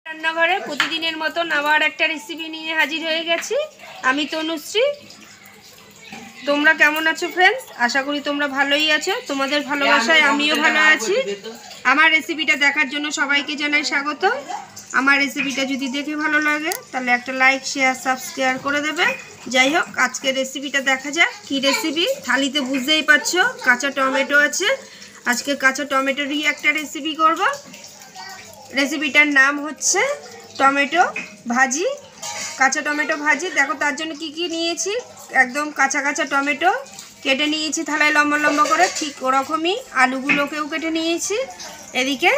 রান্নাঘরে প্রতিদিনের মতন আবার একটা রেসিপি নিয়ে হাজির হয়ে গেছি। আমি তনুশ্রী। তোমরা কেমন আছো ফ্রেন্ডস? আশা করি তোমরা ভালোই আছো। তোমাদের ভালোবাসায় আমিও ভালো আছি। আমার রেসিপিটা দেখার জন্য সবাইকে জানাই স্বাগত। আমার রেসিপিটা যদি দেখে ভালো লাগে তাহলে একটা লাইক, শেয়ার, সাবস্ক্রাইব করে দেবে। যাই হোক, আজকে রেসিপিটা দেখা যাক কী রেসিপি। থালিতে বুঝতেই পারছো কাঁচা টমেটো আছে। আজকে কাঁচা টমেটোরই একটা রেসিপি করব। রেসিপিটার নাম হচ্ছে টমেটো ভাজি, কাঁচা টমেটো ভাজি। দেখো তার জন্য কি কি নিয়েছি। একদম কাঁচা কাঁচা টমেটো কেটে নিয়েছি থালায় লম্বা লম্বা করে, ঠিক ওরকমই আলুগুলোকেও কেটে নিয়েছি। এদিকে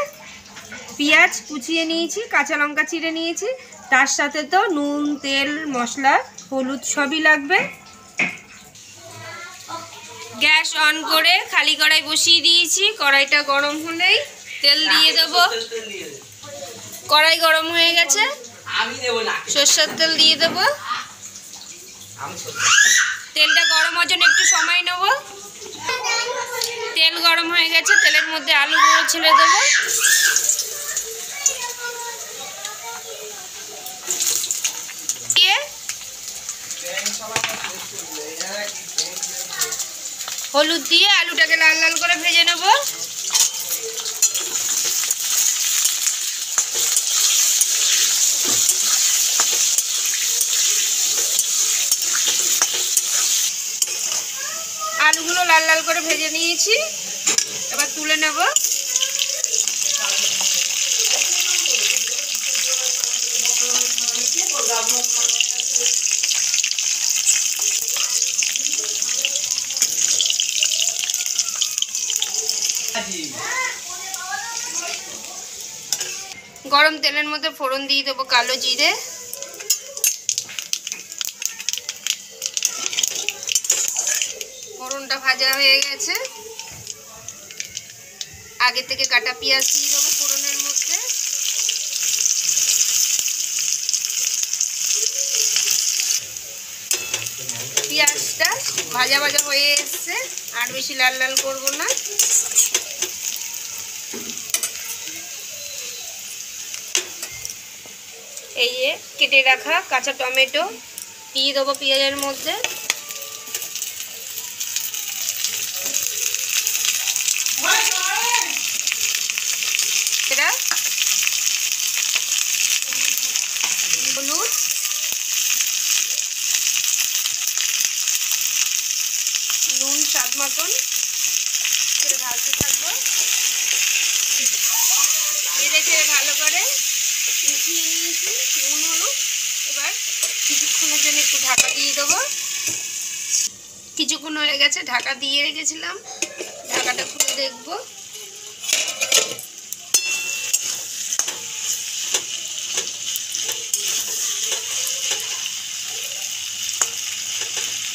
পেঁয়াজ কুচিয়ে নিয়েছি, কাঁচা লঙ্কা চিড়ে নিয়েছি। তার সাথে তো নুন, তেল, মশলা, হলুদ সবই লাগবে। গ্যাস অন করে খালি কড়াই বসিয়ে দিয়েছি। কড়াইটা গরম হলেই তেল দিয়ে দেবো। কড়াই গরম হয়ে গেছে, সরষের তেল দিয়ে দেবো। তেলটা গরম হওয়ার জন্য একটু সময় নেব। তেল গরম হয়ে গেছে, তেলের মধ্যে আলুগুলো ছেড়ে দেবো। দিয়ে হলুদ দিয়ে আলুটাকে লাল লাল করে ভেজে নেব। আলুগুলো লাল লাল করে ভেজে নিয়েছি, এবার তুলে নেব। গরম তেলের মধ্যে ফোড়ন দিয়ে দেবো কালো জিরে, ফোড়নটা ভাজা হয়ে গেছে। আগে থেকে কাটা পেঁয়াজ দিয়ে দেবো ফোড়নের মধ্যে। পেঁয়াজটা ভাজা ভাজা হয়ে এসছে, আর বেশি লাল লাল করব না। এই যে কেটে রাখা কাঁচা টমেটো দিয়ে দেবো পেঁয়াজের মধ্যে। হলুদ, নুন স্বাদ মতন ভাজতে থাকবো। নেড়ে চেড়ে ভালো করে মিশিয়ে নিয়েছি নুন হলুদ। এবার কিছুক্ষণের জন্য একটু ঢাকা দিয়ে দেবো। কিছুক্ষণ হয়ে গেছে, ঢাকা দিয়ে রেখেছিলাম। ঢাকাটা খুলে দেখবো।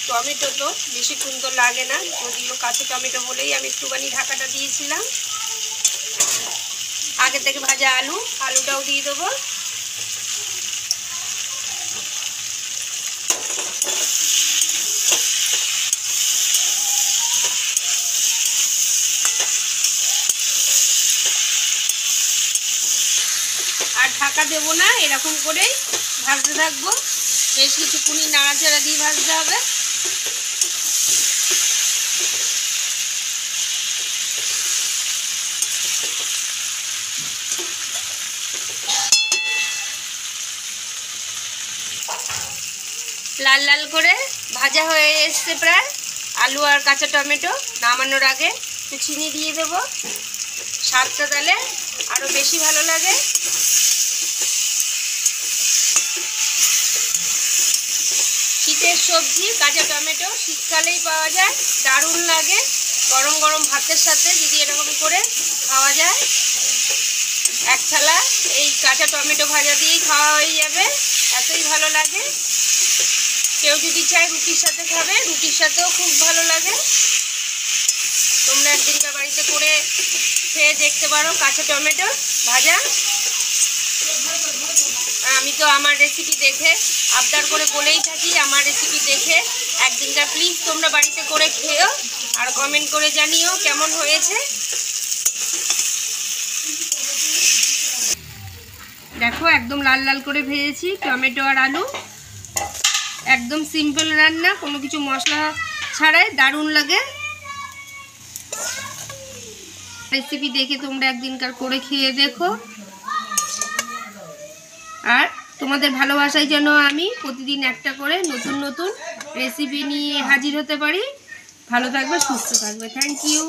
টমেটো তো বেশিক্ষণ তো লাগে না, যদিও কাঁচা টমেটো বলেই আমি একটুখানি ঢাকাটা দিয়েছিলাম। আগে থেকে ভাজা আলুটাও দিয়ে দেবো। আর ঢাকা দেবো না, এরকম করেই ভাজতে থাকবো। বেশ কিছুক্ষণই নাড়াচাড়া দিয়ে ভাজতে হবে। লাল লাল করে ভাজা হয়ে এসছে প্রায় আলু আর কাঁচা টমেটো। নামানোর আগে একটু চিনি দিয়ে দেবো, স্বাদটা তাহলে আরও বেশি ভালো লাগে। শীতের সবজি কাঁচা টমেটো শীতকালেই পাওয়া যায়, দারুণ লাগে। গরম গরম ভাতের সাথে যদি এরকম করে খাওয়া যায়, এক থালা এই কাঁচা টমেটো ভাজা দিয়েই খাওয়া হয়ে যাবে, এতই ভালো লাগে। কেউ যদি চায় রুটির সাথে খাবে, রুটির সাথেও খুব ভালো লাগে। তোমরা একদিনকার বাড়িতে করে খেয়ে দেখতে পারো কাঁচা টমেটো ভাজা। আমি তো আমার রেসিপি দেখে আবদার করে বলেই থাকি, আমার রেসিপি দেখে একদিনকার প্লিজ তোমরা বাড়িতে করে খেও, আর কমেন্ট করে জানিও কেমন হয়েছে। দেখো দেখো একদম লাল লাল করে ভেজেছি টমেটো আর আলু। একদম সিম্পল রান্না, কোনো কিছু মশলা ছাড়াই দারুণ লাগে। রেসিপি দেখে তোমরা একদিনকার করে খেয়ে দেখো। আর তোমাদের ভালোবাসায় যেন আমি প্রতিদিন একটা করে নতুন নতুন রেসিপি নিয়ে হাজির হতে পারি। ভালো থাকবে, সুস্থ থাকবে। Thank you.